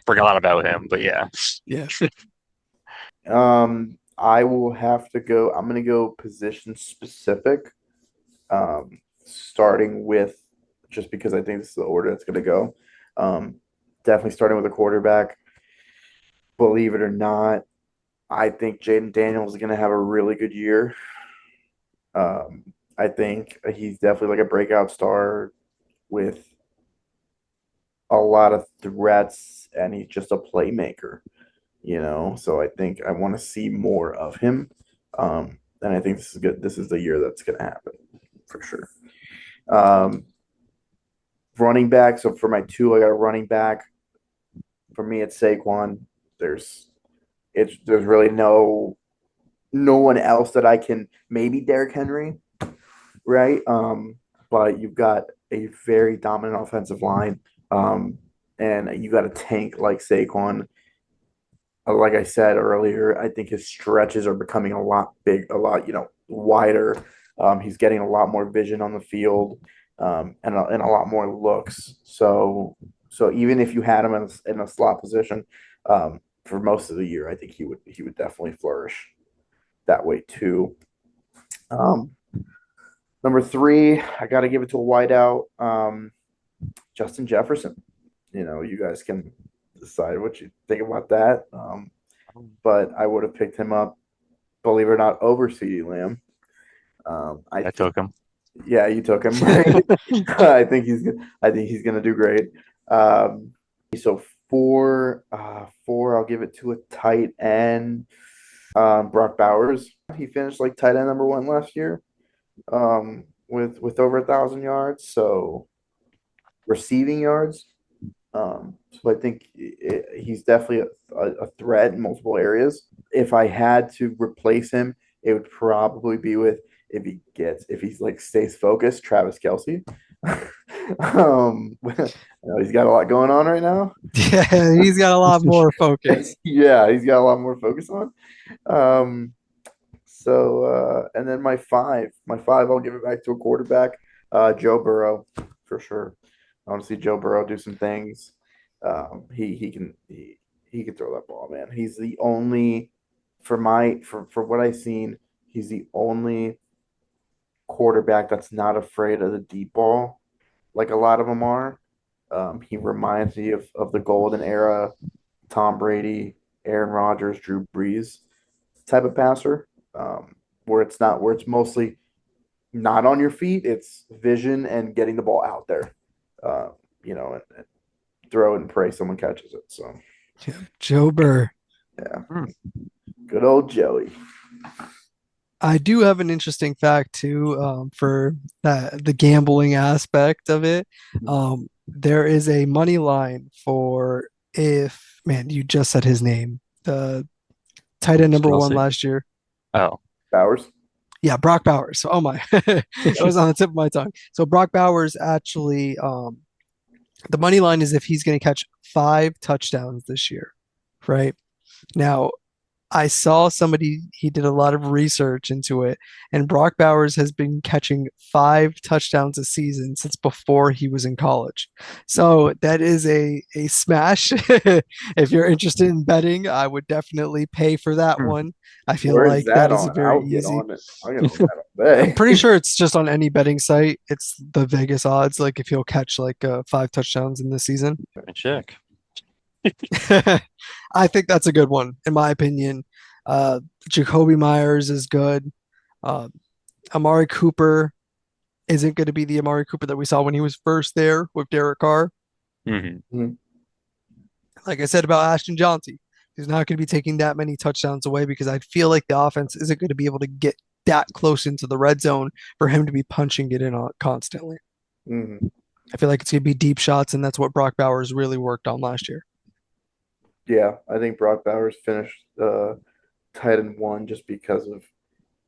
Forgot about him, but yeah. Yeah. I will have to go. I'm gonna go position specific. Starting with just because I think this is the order it's gonna go. Um, Definitely starting with a quarterback. Believe it or not, I think Jaden Daniels is gonna have a really good year. I think he's definitely like a breakout star with a lot of threats, and he's just a playmaker, So I think I want to see more of him, and I think this is good. This is the year that's going to happen for sure. Um, Running back. So for my two, I got a running back. For me, it's Saquon. There's there's really no one else that I can. Maybe Derrick Henry, right? But you've got a very dominant offensive line, and you got a tank like Saquon. Like I said earlier, I think his stretches are becoming a lot, wider. He's getting a lot more vision on the field, and a lot more looks. So even if you had him in a slot position, for most of the year, I think he would definitely flourish that way too. Um, Number three, I got to give it to a wideout, Justin Jefferson. You guys can decide what you think about that. But I would have picked him up, believe it or not, over CeeDee Lamb. I I think, took him. yeah, you took him, right? I think he's gonna do great. So four, I'll give it to a tight end, Brock Bowers. He finished like tight end number one last year, with over 1,000 yards. So receiving yards. So I think he's definitely a threat in multiple areas. If I had to replace him, it would probably be with if he's like stays focused, Travis Kelce. He's got a lot going on right now. Yeah, he's got a lot more focus. Yeah, he's got a lot more focus on. Um, and then my five, I'll give it back to a quarterback, Joe Burrow, for sure. I want to see Joe Burrow do some things. He can throw that ball, man. He's the only for what I've seen, he's the only quarterback that's not afraid of the deep ball, like a lot of them are. He reminds me of the golden era, Tom Brady, Aaron Rodgers, Drew Brees type of passer, where it's mostly not on your feet. It's vision and getting the ball out there, uh, and throw it and pray someone catches it. So Joe Burr. yeah, Hmm. good old Joey. I do have an interesting fact too, for the gambling aspect of it. There is a money line for if man, you just said his name, the tight end number one Kelsey. last year. Oh, Bowers. Yeah, Brock Bowers. So, oh my, that was on the tip of my tongue. So Brock Bowers actually, the money line is if he's going to catch 5 touchdowns this year, right? Now, I saw somebody, he did a lot of research into it, and Brock Bowers has been catching 5 touchdowns a season since before he was in college. So that is a smash. If you're interested in betting, I would definitely pay for that hmm. one. I feel Where is like that that is a on? very I'll get easy. on it. I'll get on that all I'm day. pretty sure it's just on any betting site. It's the Vegas odds, like if he'll catch like 5 touchdowns in the season. Let me check. I think that's a good one, in my opinion. Uh, Jacoby Myers is good. Uh, Amari Cooper isn't going to be the Amari Cooper that we saw when he was first there with Derek Carr. Hmm. Mhm. Like I said about Ashton Johnson, he's not going to be taking that many touchdowns away because I feel like the offense isn't going to be able to get that close into the red zone for him to be punching it in constantly. Mhm. I feel like it's going to be deep shots, and that's what Brock Bowers really worked on last year. Yeah, I think Brock Bowers finished tight end one just because of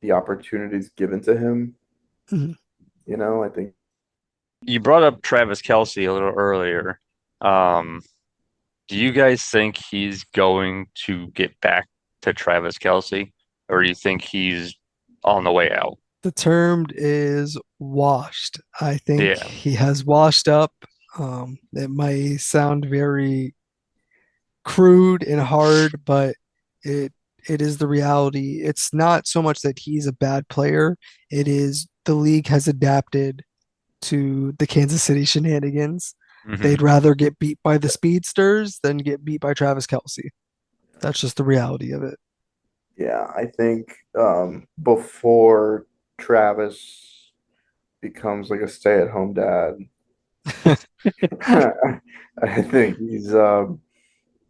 the opportunities given to him. Mhm. I think You brought up Travis Kelce a little earlier. Um, do you guys think he's going to get back to Travis Kelce, or do you think he's on the way out? The term is washed. I think Yeah. he has washed up. It might sound very crude and hard, but it it is the reality. It's not so much that he's a bad player. It is the league has adapted to the Kansas City shenanigans. Hmm. They'd rather get beat by the speedsters than get beat by Travis Kelce. That's just the reality of it. yeah, I think before Travis becomes like a stay-at-home dad, I think he's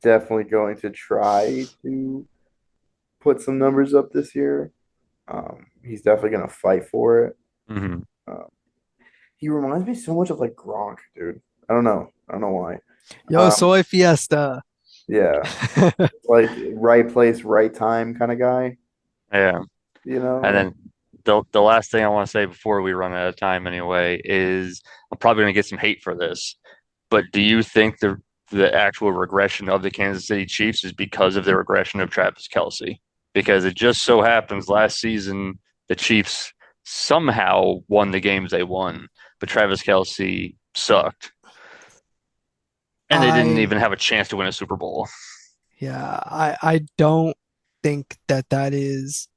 definitely going to try to put some numbers up this year. He's definitely going to fight for it. Hmm. Um, he reminds me so much of like Gronk, dude. I don't know. I don't know why. Yo, Um, soy fiesta. yeah, like right place, right time kind of guy. Yeah. And Like then the last thing I want to say before we run out of time anyway is I'm probably going to get some hate for this, but do you think the actual regression of the Kansas City Chiefs is because of the regression of Travis Kelce? Because it just so happens last season the Chiefs somehow won the games they won, but Travis Kelce sucked, and they didn't I even have a chance to win a Super Bowl. yeah, I don't think that that is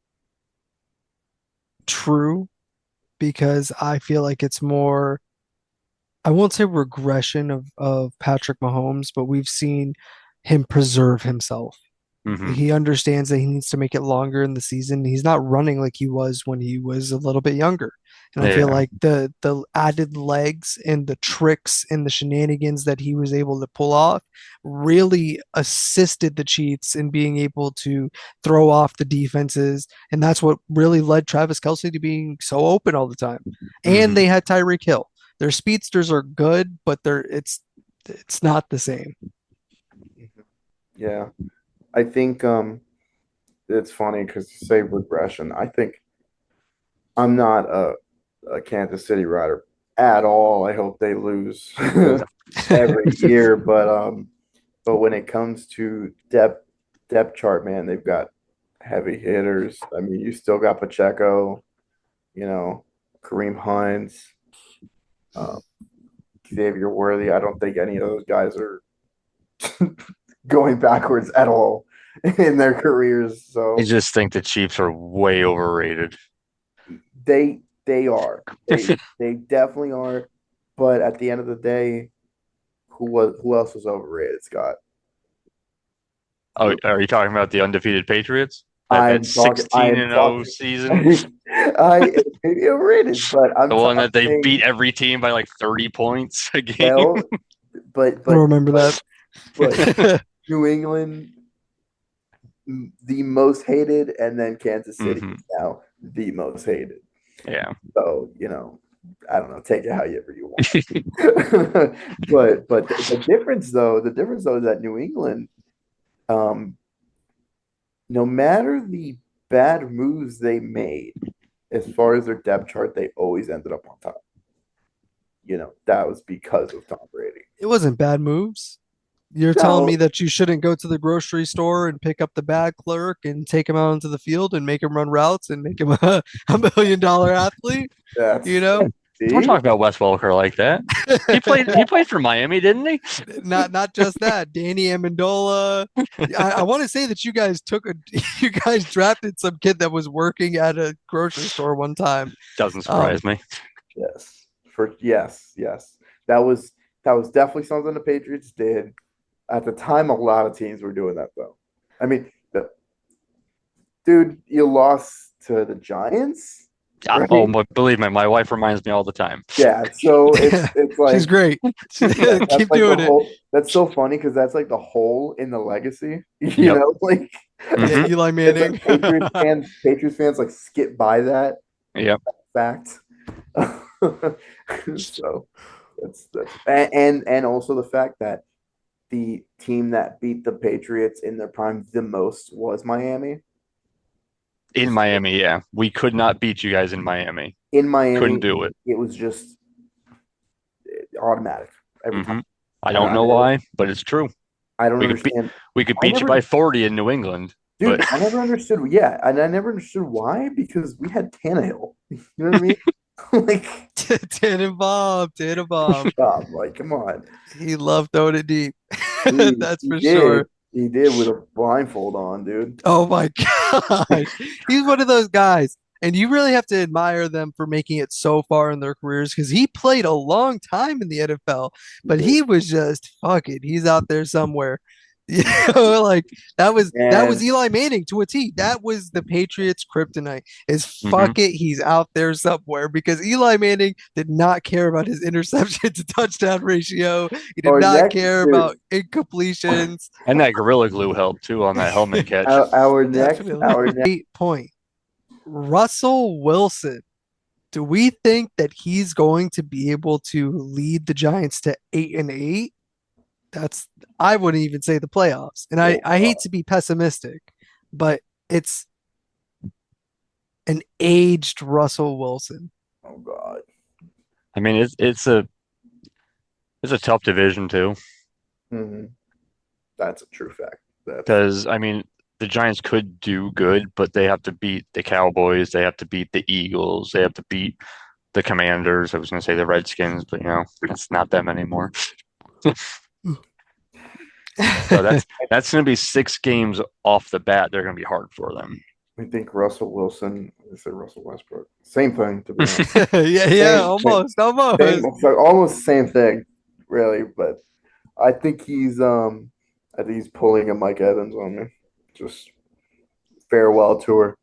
true because I feel like it's more I won't say regression of Patrick Mahomes, but we've seen him preserve himself. Hmm. He understands that he needs to make it longer in the season. He's not running like he was when he was a little bit younger. And I feel Yeah. like the added legs and the tricks and the shenanigans that he was able to pull off really assisted the Chiefs in being able to throw off the defenses. And that's what really led Travis Kelce to being so open all the time. And Hmm. they had Tyreek Hill. Their speedsters are good, but it's not the same. yeah, I think it's funny because you say regression. I think I'm not a Kansas City rider at all. I hope they lose every year, but when it comes to depth chart, man, they've got heavy hitters. I mean, you still got Pacheco, you know, Kareem Hunt, uh, Xavier Worthy. I don't think any of those guys are going backwards at all in their careers. I So just think the Chiefs are way overrated. they are. They definitely are. But at the end of the day, who else was overrated, Scott? Oh, are you talking about the undefeated Patriots? That I'm talking. I 16 am and 0 talking. season? I maybe overrated, but The one I'm that they saying beat every team by like 30 points a game? well, but I don't but remember but that. but New England the most hated, and then Kansas City Hmm. is now the most hated. Yeah. So I don't know. Take it however you want. But the difference though is that New England, um, no matter the bad moves they made, as far as their depth chart, they always ended up on top. That was because of Tom Brady. It wasn't bad moves. You're telling me No, that you shouldn't go to the grocery store and pick up the bag clerk and take him out into the field and make him run routes and make him a $1 million athlete? You that's know, Don't see, talk about Wes Welker like that. He played for Miami, didn't he? not just that. Danny Amendola. I want to say that you guys you guys drafted some kid that was working at a grocery store one time. Doesn't Um, surprise me. yes. That was definitely something the Patriots did. At the time, a lot of teams were doing that though. I mean, dude, you lost to the Giants, Oh, right? believe me, my wife reminds me all the time. Yeah, so yeah, it's she's like great. yeah, that's Keep like the doing it. whole. That's so funny because that's like the hole in the legacy. Yep. Like Yeah, Hmm. Eli It's Manning. like Patriots fans like skip by that Yep. fact. So that's and also the fact that the team that beat the Patriots in their prime the most was Miami. In Just Miami, yeah. We could not beat you guys in Miami. in Couldn't Miami, do it. it was just automatic every time. Hmm. I And don't know why, but it's true. I don't We could beat understand. we could I beat you by never, 40 in New England, but dude, I never understood. Yeah, and I never understood why because we had Tannehill. You know what I mean? Like, Tannenbaum, Tannenbaum. stop. Like, come on. He loved throwing it deep. He That's he for did. sure. He did with a blindfold on, dude. Oh my gosh. He's one of those guys. And you really have to admire them for making it so far in their careers because he played a long time in the NFL, He but did. he was just fuck it. He's out there somewhere. You know, like that was And Eli Manning to a T. That was the Patriots' kryptonite. Is hmm. fuck it, he's out there somewhere because Eli Manning did not care about his interception to touchdown ratio. He did our not next care dude, about incompletions. And that Gorilla Glue helped too on that helmet catch. Definitely. our next. 8 point. Russell Wilson. Do we think that he's going to be able to lead the Giants to 8-8? That's I wouldn't even say the playoffs. And I, Oh I hate God. to be pessimistic, but it's an aged Russell Wilson. Oh God. I mean, it's a tough division too, Hmm. That's a true fact. That's because I mean, the Giants could do good, but they have to beat the Cowboys, they have to beat the Eagles, they have to beat the Commanders. I was going to say the Redskins, but it's not them anymore. So that's going to be 6 games off the bat. They're going to be hard for them. I think Russell Wilson. I said Russell Westbrook. Same thing, to be honest. Yeah, yeah, Same, almost, same, almost. so almost the same thing, really. But I think I think he's pulling a Mike Evans on me. Just farewell tour,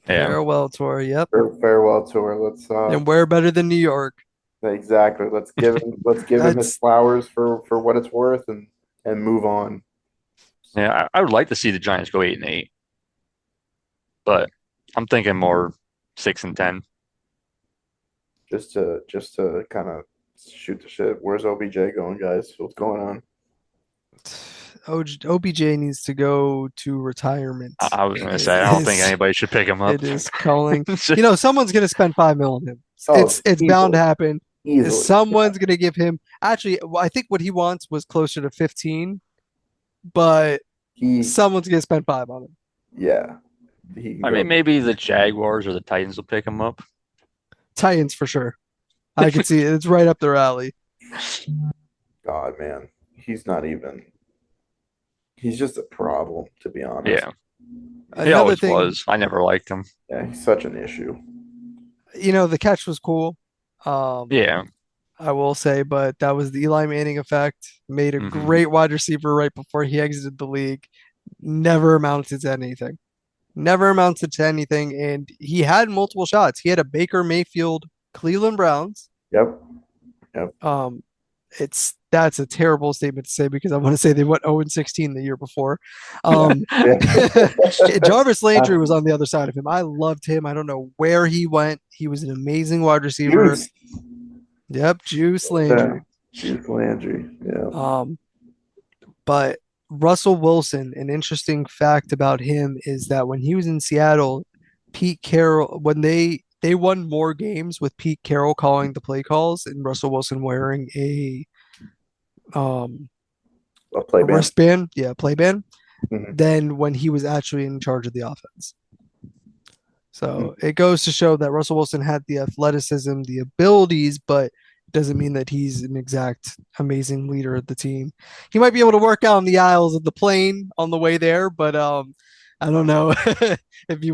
Yeah. Farewell tour. Yep. farewell tour. Let's And where better than New York? exactly. Let's give him his That's flowers for what it's worth and move on. Yeah, I would like to see the Giants go 8-8, but I'm thinking more 6-10. Just to kind of shoot the shit. Where's OBJ going, guys? What's going on? OBJ needs to go to retirement. I was gonna It say I don't think is anybody should pick him up. it is calling. Someone's gonna spend 5 mil on him. Oh, It's bound to easily, happen. easily. Someone's gonna give him actually I think what he wants was closer to 15, but He, someone's gonna spend 5 on him. yeah, he can I mean, go. maybe the Jaguars or the Titans will pick him up. Titans for sure. I could see it. It's right up their alley. God, man, he's not even. He's just a problem, to be honest. Yeah, he Another always thing, was. I never liked him. Yeah, he's such an issue. the catch was cool. Um, Yeah. I will say, but that was the Eli Manning effect. Made a Hmm. great wide receiver right before he exited the league. Never amounted to anything. Never amounted to anything. And he had multiple shots. He had a Baker Mayfield Cleveland Browns. Yep, yep. Um, that's a terrible statement to say because I want to say they went 0-16 the year before. Um, Yeah. Jarvis Landry was on the other side of him. I loved him. I don't know where he went. He was an amazing wide receiver. Juice. Yep, Juice Yeah, Landry. Juice Landry. Yeah. Um, but Russell Wilson, an interesting fact about him is that when he was in Seattle, Pete Carroll, when they won more games with Pete Carroll calling the play calls and Russell Wilson wearing um A play a band. wristband, yeah, play band, Mhm. than when he was actually in charge of the offense. So it goes to show that Russell Wilson had the athleticism, the abilities, but it doesn't mean that he's an exact amazing leader of the team. He might be able to work out on the aisles of the plane on the way there, but I don't know if you